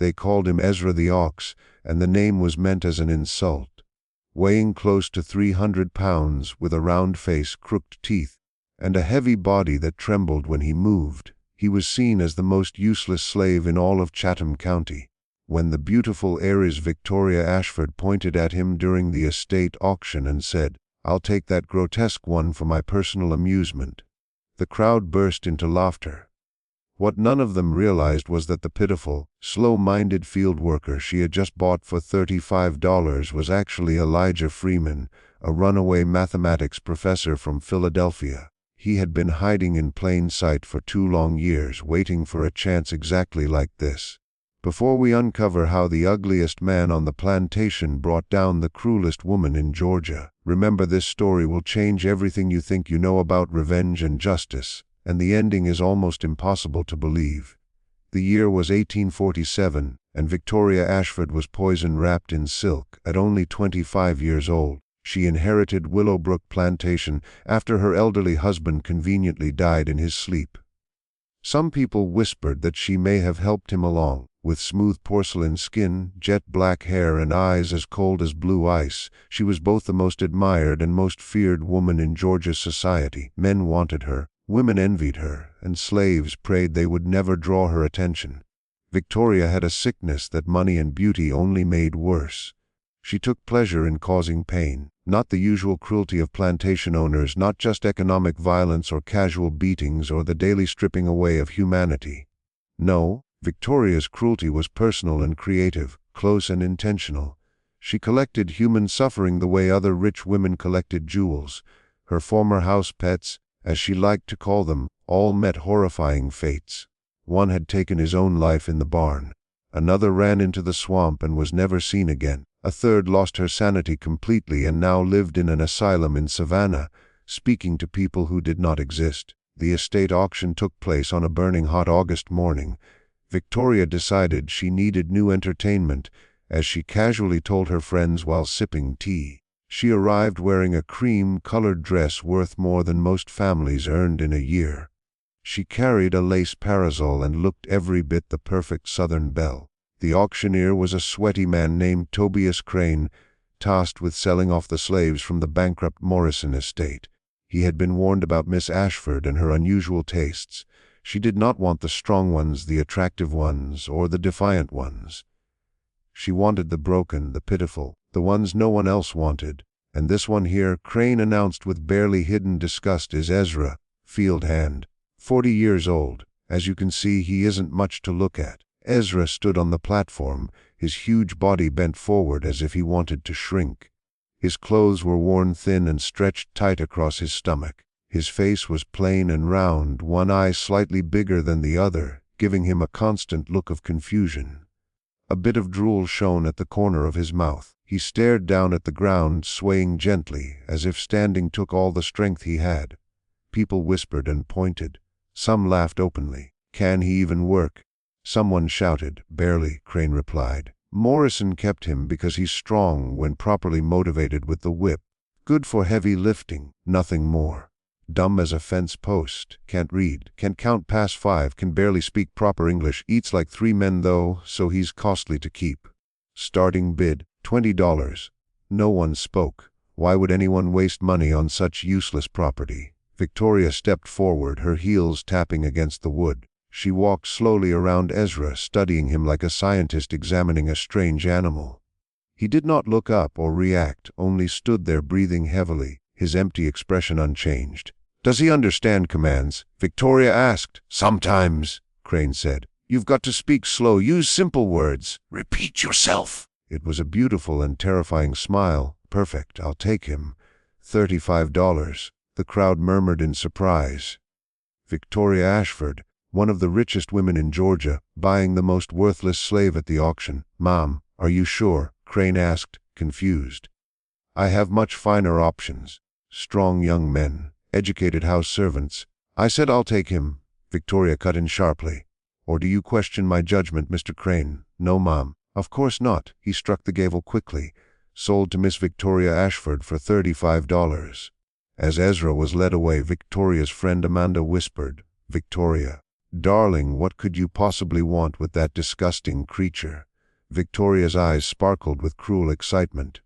They called him Ezra the Ox, and the name was meant as an insult. Weighing close to 300 pounds, with a round face, crooked teeth, and a heavy body that trembled when he moved, he was seen as the most useless slave in all of Chatham County. When the beautiful heiress Victoria Ashford pointed at him during the estate auction and said, "I'll take that grotesque one for my personal amusement," the crowd burst into laughter. What none of them realized was that the pitiful, slow-minded field worker she had just bought for $35 was actually Elijah Freeman, a runaway mathematics professor from Philadelphia. He had been hiding in plain sight for 2 long years, waiting for a chance exactly like this. Before we uncover how the ugliest man on the plantation brought down the cruelest woman in Georgia, remember this story will change everything you think you know about revenge and justice, and the ending is almost impossible to believe. The year was 1847, and Victoria Ashford was poison-wrapped in silk at only 25 years old. She inherited Willowbrook Plantation after her elderly husband conveniently died in his sleep. Some people whispered that she may have helped him along. With smooth porcelain skin, jet black hair, and eyes as cold as blue ice, she was both the most admired and most feared woman in Georgia society. Men wanted her, women envied her, and slaves prayed they would never draw her attention. Victoria had a sickness that money and beauty only made worse. She took pleasure in causing pain, not the usual cruelty of plantation owners, not just economic violence or casual beatings or the daily stripping away of humanity. No, Victoria's cruelty was personal and creative, close and intentional. She collected human suffering the way other rich women collected jewels. Her former house pets, as she liked to call them, all met horrifying fates. One had taken his own life in the barn. Another ran into the swamp and was never seen again. A third lost her sanity completely and now lived in an asylum in Savannah, speaking to people who did not exist. The estate auction took place on a burning hot August morning. Victoria decided she needed new entertainment, as she casually told her friends while sipping tea. She arrived wearing a cream-colored dress worth more than most families earned in a year. She carried a lace parasol and looked every bit the perfect Southern belle. The auctioneer was a sweaty man named Tobias Crane, tasked with selling off the slaves from the bankrupt Morrison estate. He had been warned about Miss Ashford and her unusual tastes. She did not want the strong ones, the attractive ones, or the defiant ones. She wanted the broken, the pitiful, the ones no one else wanted. And this one here, Crane announced with barely hidden disgust, is Ezra, field hand. 40 years old. As you can see, he isn't much to look at. Ezra stood on the platform, his huge body bent forward as if he wanted to shrink. His clothes were worn thin and stretched tight across his stomach. His face was plain and round, one eye slightly bigger than the other, giving him a constant look of confusion. A bit of drool shone at the corner of his mouth. He stared down at the ground, swaying gently, as if standing took all the strength he had. People whispered and pointed. Some laughed openly. "Can he even work?" Someone shouted. "Barely," Crane replied. "Morrison kept him because he's strong when properly motivated with the whip. Good for heavy lifting, nothing more. Dumb as a fence post, can't read, can't count past 5, can barely speak proper English, eats like 3 men though, so he's costly to keep. Starting bid, $20. No one spoke. Why would anyone waste money on such useless property? Victoria stepped forward, her heels tapping against the wood. She walked slowly around Ezra, studying him like a scientist examining a strange animal. He did not look up or react, only stood there breathing heavily, his empty expression unchanged. "Does he understand commands?" Victoria asked. "Sometimes," Crane said. "You've got to speak slow, use simple words. Repeat yourself." It was a beautiful and terrifying smile. "Perfect, I'll take him. $35. The crowd murmured in surprise. Victoria Ashford, one of the richest women in Georgia, buying the most worthless slave at the auction. "Mom, are you sure?" Crane asked, confused. "I have much finer options. Strong young men, educated house servants." "I said I'll take him," Victoria cut in sharply. "Or do you question my judgment, Mr. Crane?" "No, Mom. Of course not." He struck the gavel quickly. "Sold to Miss Victoria Ashford for $35. As Ezra was led away, Victoria's friend Amanda whispered, "Victoria, "Darling, what could you possibly want with that disgusting creature?" Victoria's eyes sparkled with cruel excitement.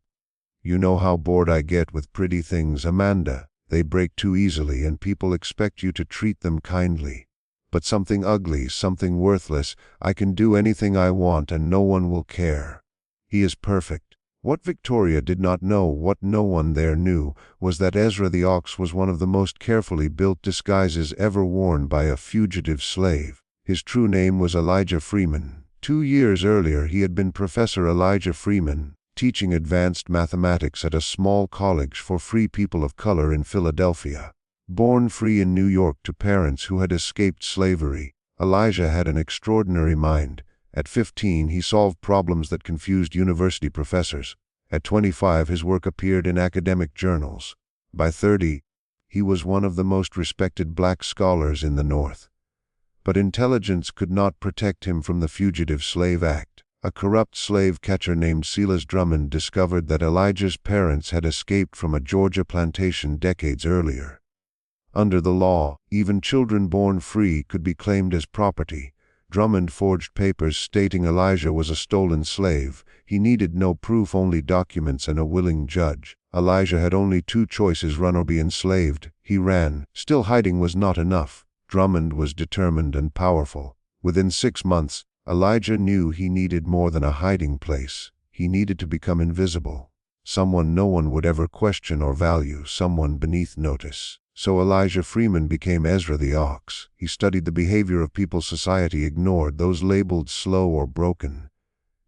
"You know how bored I get with pretty things, Amanda. They break too easily and people expect you to treat them kindly. But something ugly, something worthless, I can do anything I want and no one will care. He is perfect." What Victoria did not know, what no one there knew, was that Ezra the Ox was one of the most carefully built disguises ever worn by a fugitive slave. His true name was Elijah Freeman. 2 years earlier he had been Professor Elijah Freeman, teaching advanced mathematics at a small college for free people of color in Philadelphia. Born free in New York to parents who had escaped slavery, Elijah had an extraordinary mind. At 15, he solved problems that confused university professors. At 25, his work appeared in academic journals. By 30, he was one of the most respected black scholars in the North. But intelligence could not protect him from the Fugitive Slave Act. A corrupt slave catcher named Silas Drummond discovered that Elijah's parents had escaped from a Georgia plantation decades earlier. Under the law, even children born free could be claimed as property. Drummond forged papers stating Elijah was a stolen slave. He needed no proof, only documents and a willing judge. Elijah had only 2 choices: run or be enslaved. He ran. Still, hiding was not enough. Drummond was determined and powerful. Within 6 months, Elijah knew he needed more than a hiding place. He needed to become invisible. Someone no one would ever question or value, someone beneath notice. So Elijah Freeman became Ezra the Ox. He studied the behavior of people society ignored, those labeled slow or broken.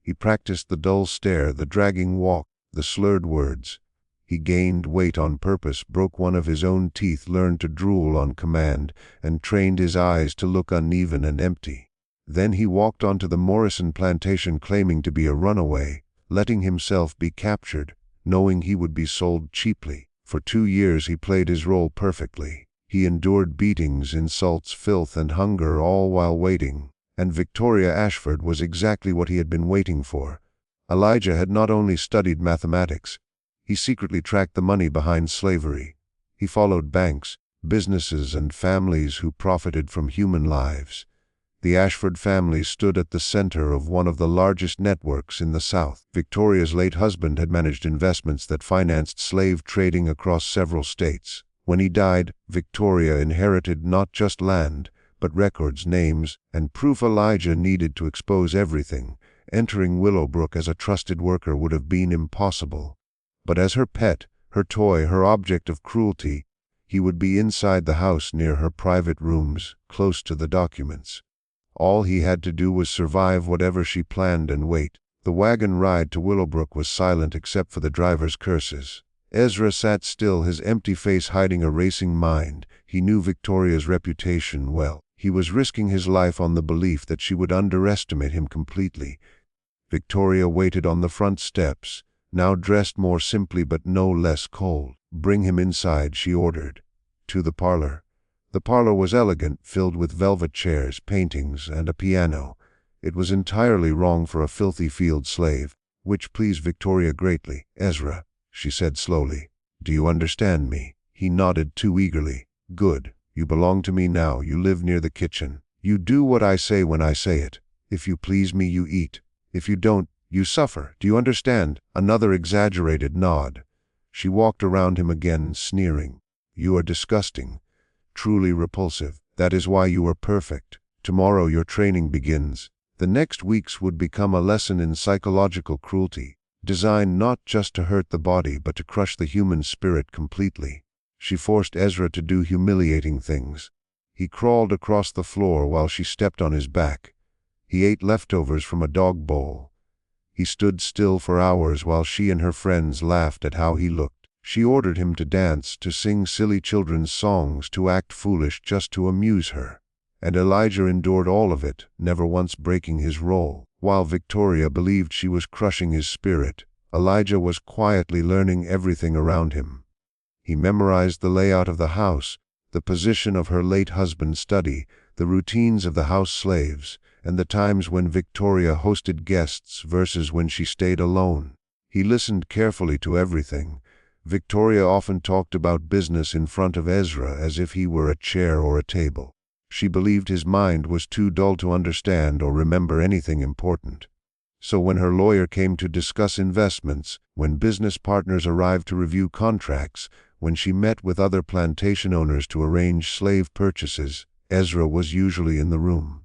He practiced the dull stare, the dragging walk, the slurred words. He gained weight on purpose, broke one of his own teeth, learned to drool on command, and trained his eyes to look uneven and empty. Then he walked onto the Morrison plantation claiming to be a runaway, letting himself be captured, knowing he would be sold cheaply. For 2 years he played his role perfectly. He endured beatings, insults, filth, and hunger, all while waiting. And Victoria Ashford was exactly what he had been waiting for. Elijah had not only studied mathematics, he secretly tracked the money behind slavery. He followed banks, businesses, and families who profited from human lives. The Ashford family stood at the center of one of the largest networks in the South. Victoria's late husband had managed investments that financed slave trading across several states. When he died, Victoria inherited not just land, but records, names, and proof. Elijah needed to expose everything. Entering Willowbrook as a trusted worker would have been impossible. But as her pet, her toy, her object of cruelty, he would be inside the house, near her private rooms, close to the documents. All he had to do was survive whatever she planned and wait. The wagon ride to Willowbrook was silent except for the driver's curses. Ezra sat still, his empty face hiding a racing mind. He knew Victoria's reputation well. He was risking his life on the belief that she would underestimate him completely. Victoria waited on the front steps, now dressed more simply but no less cold. "Bring him inside," she ordered. To the parlor. The parlor was elegant, filled with velvet chairs, paintings, and a piano. It was entirely wrong for a filthy field slave, which pleased Victoria greatly. "Ezra," she said slowly, "do you understand me?" He nodded too eagerly. "Good. You belong to me now. You live near the kitchen. You do what I say when I say it. If you please me, you eat. If you don't, you suffer. Do you understand?" Another exaggerated nod. She walked around him again, sneering. "You are disgusting. Truly repulsive. That is why you are perfect. Tomorrow your training begins." The next weeks would become a lesson in psychological cruelty, designed not just to hurt the body but to crush the human spirit completely. She forced Ezra to do humiliating things. He crawled across the floor while she stepped on his back. He ate leftovers from a dog bowl. He stood still for hours while she and her friends laughed at how he looked. She ordered him to dance, to sing silly children's songs, to act foolish just to amuse her. And Elijah endured all of it, never once breaking his role. While Victoria believed she was crushing his spirit, Elijah was quietly learning everything around him. He memorized the layout of the house, the position of her late husband's study, the routines of the house slaves, and the times when Victoria hosted guests versus when she stayed alone. He listened carefully to everything. Victoria often talked about business in front of Ezra as if he were a chair or a table. She believed his mind was too dull to understand or remember anything important. So when her lawyer came to discuss investments, when business partners arrived to review contracts, when she met with other plantation owners to arrange slave purchases, Ezra was usually in the room.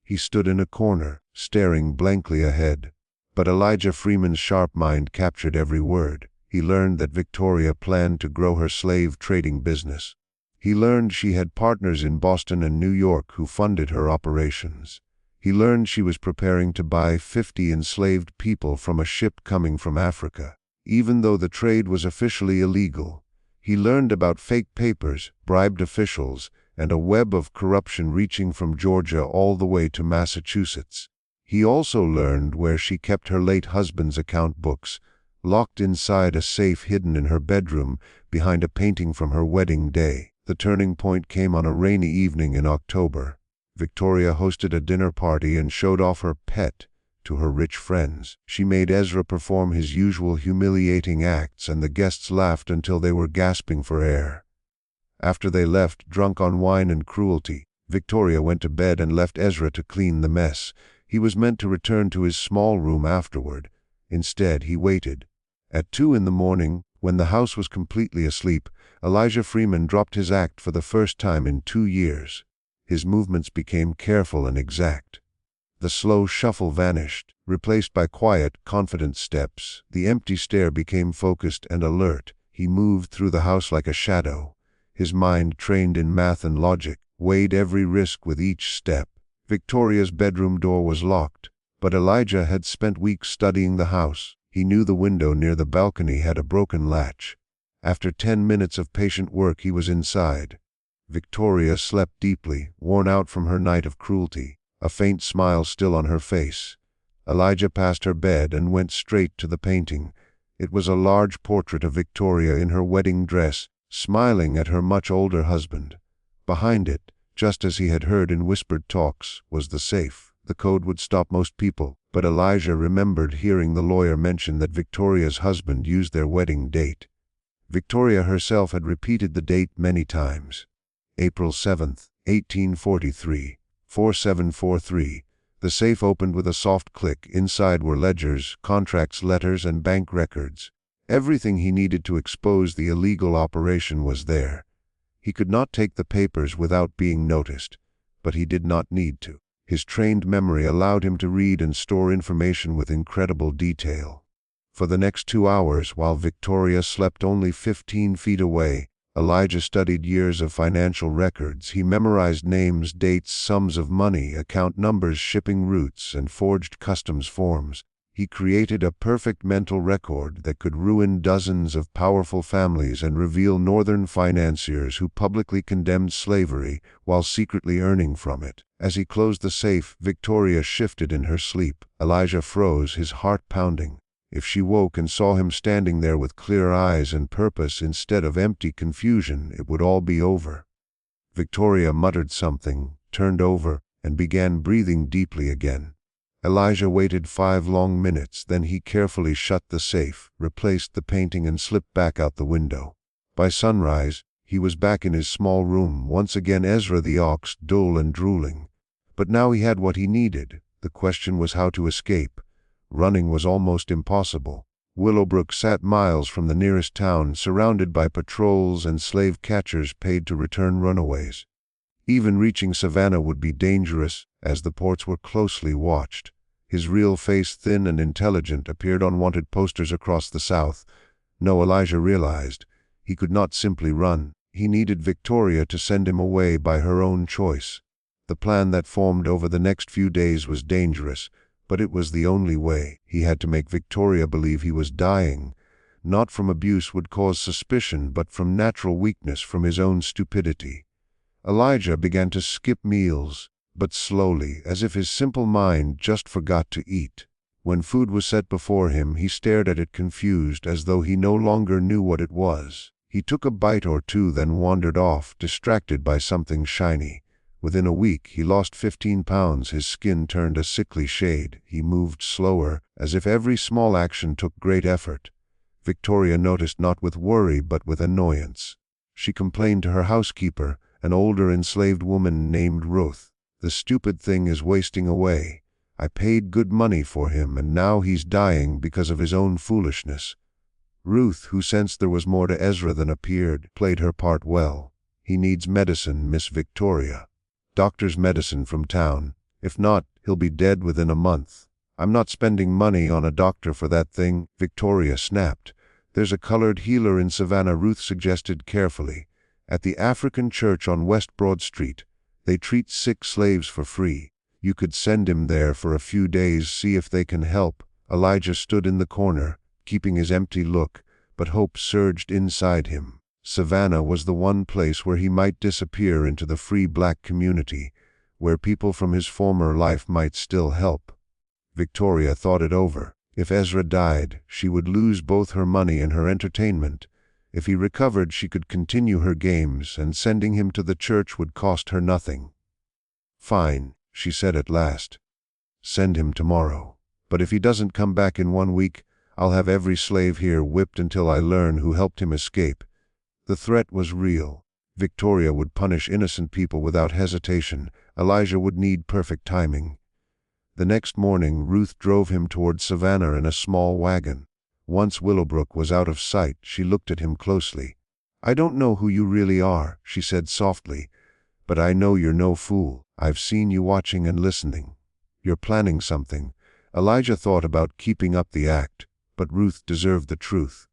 He stood in a corner, staring blankly ahead. But Elijah Freeman's sharp mind captured every word. He learned that Victoria planned to grow her slave trading business. He learned she had partners in Boston and New York who funded her operations. He learned she was preparing to buy 50 enslaved people from a ship coming from Africa, even though the trade was officially illegal. He learned about fake papers, bribed officials, and a web of corruption reaching from Georgia all the way to Massachusetts. He also learned where she kept her late husband's account books, locked inside a safe hidden in her bedroom behind a painting from her wedding day. The turning point came on a rainy evening in October. Victoria hosted a dinner party and showed off her pet to her rich friends. She made Ezra perform his usual humiliating acts, and the guests laughed until they were gasping for air. After they left, drunk on wine and cruelty, Victoria went to bed and left Ezra to clean the mess. He was meant to return to his small room afterward. Instead, he waited. At 2 in the morning, when the house was completely asleep, Elijah Freeman dropped his act for the first time in 2 years. His movements became careful and exact. The slow shuffle vanished, replaced by quiet, confident steps. The empty stare became focused and alert. He moved through the house like a shadow. His mind, trained in math and logic, weighed every risk with each step. Victoria's bedroom door was locked, but Elijah had spent weeks studying the house. He knew the window near the balcony had a broken latch. After 10 minutes of patient work, he was inside. Victoria slept deeply, worn out from her night of cruelty, a faint smile still on her face. Elijah passed her bed and went straight to the painting. It was a large portrait of Victoria in her wedding dress, smiling at her much older husband. Behind it, just as he had heard in whispered talks, was the safe. The code would stop most people, but Elijah remembered hearing the lawyer mention that Victoria's husband used their wedding date. Victoria herself had repeated the date many times. April 7, 1843, 4743. The safe opened with a soft click. Inside were ledgers, contracts, letters, and bank records. Everything he needed to expose the illegal operation was there. He could not take the papers without being noticed, but he did not need to. His trained memory allowed him to read and store information with incredible detail. For the next 2 hours, while Victoria slept only 15 feet away, Elijah studied years of financial records. He memorized names, dates, sums of money, account numbers, shipping routes, and forged customs forms. He created a perfect mental record that could ruin dozens of powerful families and reveal northern financiers who publicly condemned slavery while secretly earning from it. As he closed the safe, Victoria shifted in her sleep. Elijah froze, his heart pounding. If she woke and saw him standing there with clear eyes and purpose instead of empty confusion, it would all be over. Victoria muttered something, turned over, and began breathing deeply again. Elijah waited 5 long minutes, then he carefully shut the safe, replaced the painting, and slipped back out the window. By sunrise, he was back in his small room, once again Ezra the ox, dull and drooling. But now he had what he needed. The question was how to escape. Running was almost impossible. Willowbrook sat miles from the nearest town, surrounded by patrols and slave catchers paid to return runaways. Even reaching Savannah would be dangerous, as the ports were closely watched. His real face, thin and intelligent, appeared on wanted posters across the South. No, Elijah realized, he could not simply run. He needed Victoria to send him away by her own choice. The plan that formed over the next few days was dangerous, but it was the only way. He had to make Victoria believe he was dying, not from abuse would cause suspicion, but from natural weakness, from his own stupidity. Elijah began to skip meals, but slowly, as if his simple mind just forgot to eat. When food was set before him, he stared at it confused, as though he no longer knew what it was. He took a bite or two, then wandered off, distracted by something shiny. Within a week, he lost 15 pounds, his skin turned a sickly shade. He moved slower, as if every small action took great effort. Victoria noticed, not with worry but with annoyance. She complained to her housekeeper, an older enslaved woman named Ruth. "The stupid thing is wasting away. I paid good money for him, and now he's dying because of his own foolishness." Ruth, who sensed there was more to Ezra than appeared, played her part well. "He needs medicine, Miss Victoria. Doctor's medicine from town. If not, he'll be dead within a month." "I'm not spending money on a doctor for that thing," Victoria snapped. "There's a colored healer in Savannah," Ruth suggested carefully. "At the African church on West Broad Street. They treat sick slaves for free. You could send him there for a few days, see if they can help." Elijah stood in the corner, keeping his empty look, but hope surged inside him. Savannah was the one place where he might disappear into the free black community, where people from his former life might still help. Victoria thought it over. If Ezra died, she would lose both her money and her entertainment. If he recovered, she could continue her games, and sending him to the church would cost her nothing. "Fine," she said at last. "Send him tomorrow. But if he doesn't come back in 1 week, I'll have every slave here whipped until I learn who helped him escape." The threat was real. Victoria would punish innocent people without hesitation. Elijah would need perfect timing. The next morning, Ruth drove him toward Savannah in a small wagon. Once Willowbrook was out of sight, she looked at him closely. "I don't know who you really are," she said softly, "but I know you're no fool. I've seen you watching and listening. You're planning something." Elijah thought about keeping up the act, but Ruth deserved the truth.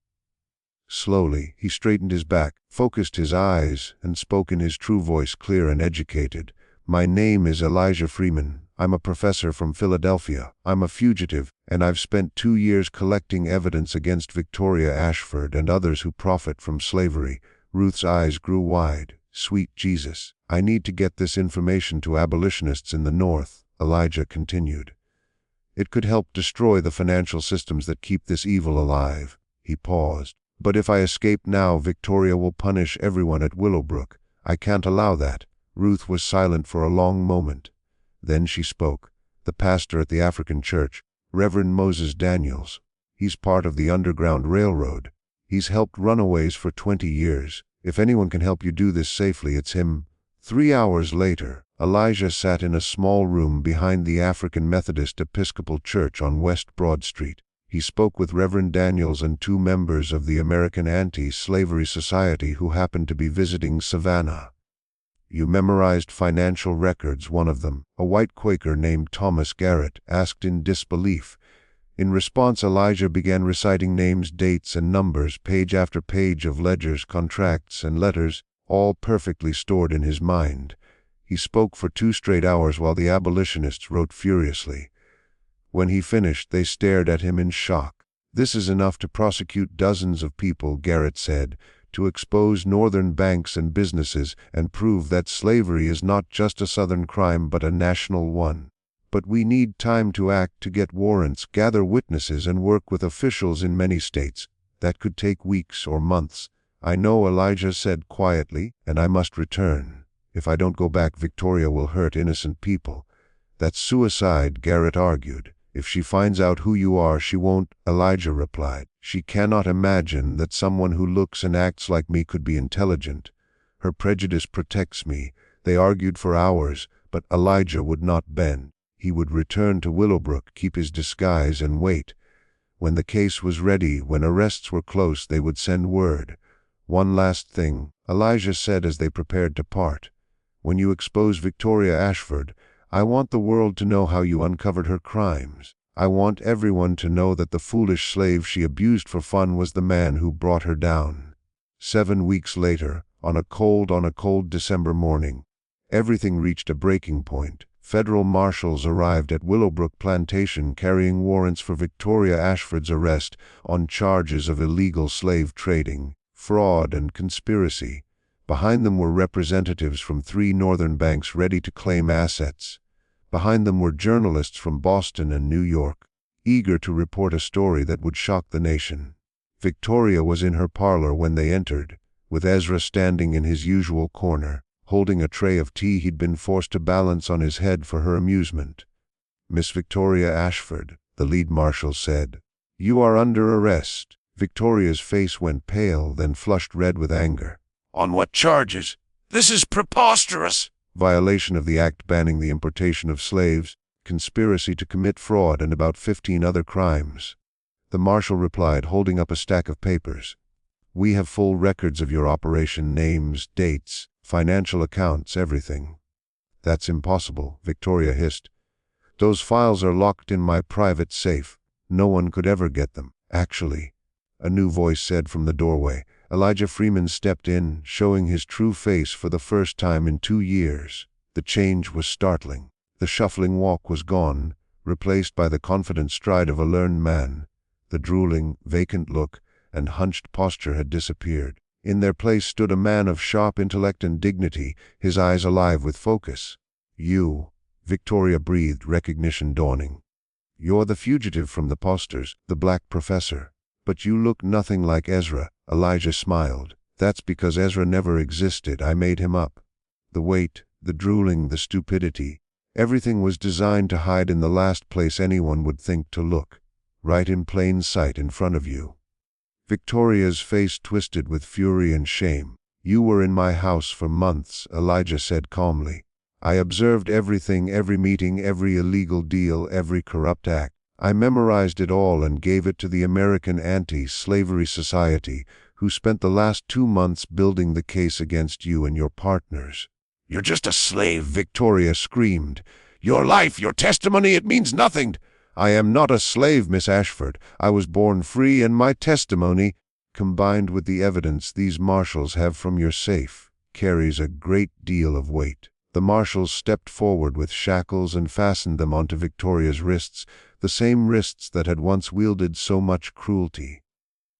Slowly, he straightened his back, focused his eyes, and spoke in his true voice, clear and educated. "My name is Elijah Freeman. I'm a professor from Philadelphia. I'm a fugitive, and I've spent 2 years collecting evidence against Victoria Ashford and others who profit from slavery." Ruth's eyes grew wide. "Sweet Jesus, I need to get this information to abolitionists in the North," Elijah continued. "It could help destroy the financial systems that keep this evil alive." He paused. "But if I escape now, Victoria will punish everyone at Willowbrook. I can't allow that." Ruth was silent for a long moment. Then she spoke. "The pastor at the African church, Reverend Moses Daniels. He's part of the Underground Railroad. He's helped runaways for 20 years. If anyone can help you do this safely, it's him." 3 hours later, Elijah sat in a small room behind the African Methodist Episcopal Church on West Broad Street. He spoke with Reverend Daniels and 2 members of the American Anti-Slavery Society who happened to be visiting Savannah. "You memorized financial records," one of them, a white Quaker named Thomas Garrett, asked in disbelief. In response, Elijah began reciting names, dates, and numbers, page after page of ledgers, contracts, and letters, all perfectly stored in his mind. He spoke for 2 straight hours while the abolitionists wrote furiously. When he finished, they stared at him in shock. "This is enough to prosecute dozens of people," Garrett said, "to expose northern banks and businesses and prove that slavery is not just a southern crime but a national one. But we need time to act, to get warrants, gather witnesses, and work with officials in many states. That could take weeks or months." "I know," Elijah said quietly, "and I must return. If I don't go back, Victoria will hurt innocent people." "That's suicide," Garrett argued. "If she finds out who you are, she won't," Elijah replied. "She cannot imagine that someone who looks and acts like me could be intelligent. Her prejudice protects me." They argued for hours, but Elijah would not bend. He would return to Willowbrook, keep his disguise, and wait. When the case was ready, when arrests were close, they would send word. "One last thing," Elijah said as they prepared to part. "When you expose Victoria Ashford, I want the world to know how you uncovered her crimes. I want everyone to know that the foolish slave she abused for fun was the man who brought her down." 7 weeks later, on a cold December morning, everything reached a breaking point. Federal marshals arrived at Willowbrook Plantation carrying warrants for Victoria Ashford's arrest on charges of illegal slave trading, fraud, and conspiracy. Behind them were representatives from 3 northern banks ready to claim assets. Behind them were journalists from Boston and New York, eager to report a story that would shock the nation. Victoria was in her parlor when they entered, with Ezra standing in his usual corner, holding a tray of tea he'd been forced to balance on his head for her amusement. "Miss Victoria Ashford," the lead marshal said, "you are under arrest." Victoria's face went pale, then flushed red with anger. "On what charges?" This is preposterous. Violation of the act banning the importation of slaves, conspiracy to commit fraud, and about 15 other crimes. The marshal replied, holding up a stack of papers. We have full records of your operation, names, dates, financial accounts, everything. That's impossible, Victoria hissed. Those files are locked in my private safe. No one could ever get them. Actually, a new voice said from the doorway. Elijah Freeman stepped in, showing his true face for the first time in 2 years. The change was startling. The shuffling walk was gone, replaced by the confident stride of a learned man. The drooling, vacant look and hunched posture had disappeared. In their place stood a man of sharp intellect and dignity, his eyes alive with focus. You, Victoria breathed, recognition dawning. You're the fugitive from the posters, the black professor. But you look nothing like Ezra. Elijah smiled. That's because Ezra never existed. I made him up. The weight, the drooling, the stupidity, everything was designed to hide in the last place anyone would think to look. Right in plain sight in front of you. Victoria's face twisted with fury and shame. You were in my house for months, Elijah said calmly. I observed everything, every meeting, every illegal deal, every corrupt act. I memorized it all and gave it to the American Anti-Slavery Society, who spent the last 2 months building the case against you and your partners. You're just a slave, Victoria screamed. Your life, your testimony, it means nothing. I am not a slave, Miss Ashford. I was born free, and my testimony, combined with the evidence these marshals have from your safe, carries a great deal of weight. The marshals stepped forward with shackles and fastened them onto Victoria's wrists, the same wrists that had once wielded so much cruelty.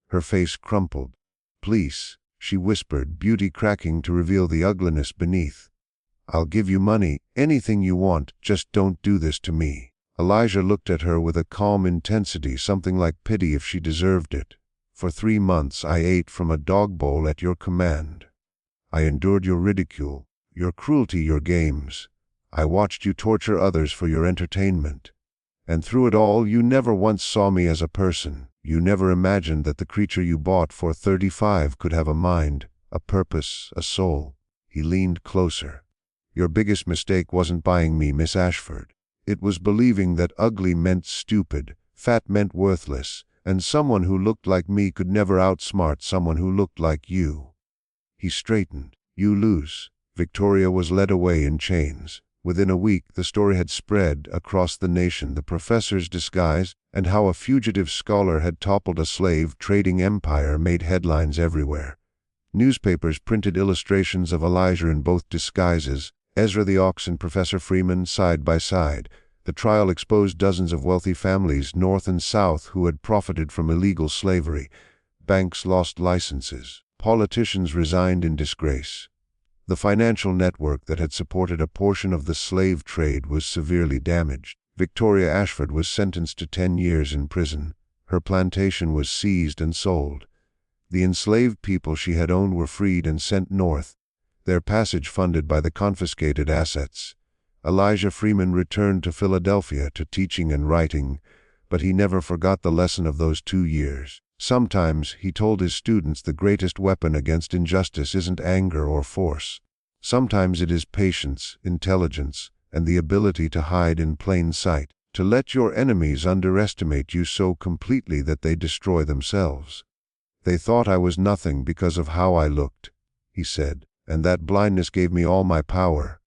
Her face crumpled. Please, she whispered, beauty cracking to reveal the ugliness beneath. I'll give you money, anything you want, just don't do this to me. Elijah looked at her with a calm intensity, something like pity if she deserved it. For 3 months I ate from a dog bowl at your command. I endured your ridicule, your cruelty, your games. I watched you torture others for your entertainment. And through it all, you never once saw me as a person. You never imagined that the creature you bought for $35 could have a mind, a purpose, a soul. He leaned closer. Your biggest mistake wasn't buying me, Miss Ashford. It was believing that ugly meant stupid, fat meant worthless, and someone who looked like me could never outsmart someone who looked like you. He straightened. You lose. Victoria was led away in chains. Within a week, the story had spread across the nation, the professor's disguise, and how a fugitive scholar had toppled a slave-trading empire made headlines everywhere. Newspapers printed illustrations of Elijah in both disguises, Ezra the Ox and Professor Freeman side by side. The trial exposed dozens of wealthy families, north and south, who had profited from illegal slavery. Banks lost licenses. Politicians resigned in disgrace. The financial network that had supported a portion of the slave trade was severely damaged. Victoria Ashford was sentenced to 10 years in prison. Her plantation was seized and sold. The enslaved people she had owned were freed and sent north, their passage funded by the confiscated assets. Elijah Freeman returned to Philadelphia to teaching and writing, but he never forgot the lesson of those 2 years. Sometimes, he told his students, the greatest weapon against injustice isn't anger or force. Sometimes it is patience, intelligence, and the ability to hide in plain sight, to let your enemies underestimate you so completely that they destroy themselves. They thought I was nothing because of how I looked, he said, and that blindness gave me all my power.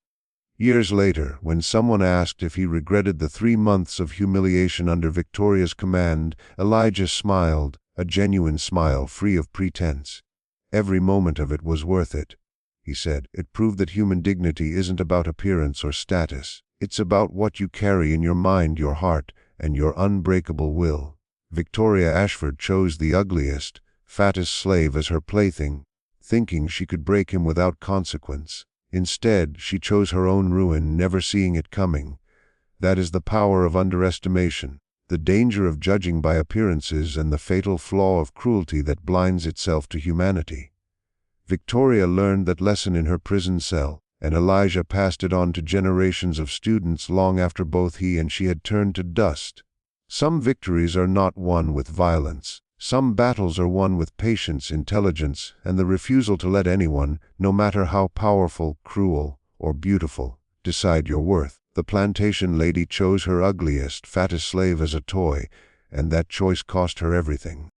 Years later, when someone asked if he regretted the 3 months of humiliation under Victoria's command, Elijah smiled, a genuine smile free of pretense. Every moment of it was worth it, he said. It proved that human dignity isn't about appearance or status. It's about what you carry in your mind, your heart, and your unbreakable will. Victoria Ashford chose the ugliest, fattest slave as her plaything, thinking she could break him without consequence. Instead, she chose her own ruin, never seeing it coming. That is the power of underestimation, the danger of judging by appearances, and the fatal flaw of cruelty that blinds itself to humanity. Victoria learned that lesson in her prison cell, and Elijah passed it on to generations of students long after both he and she had turned to dust. Some victories are not won with violence. Some battles are won with patience, intelligence, and the refusal to let anyone, no matter how powerful, cruel, or beautiful, decide your worth. The plantation lady chose her ugliest, fattest slave as a toy, and that choice cost her everything.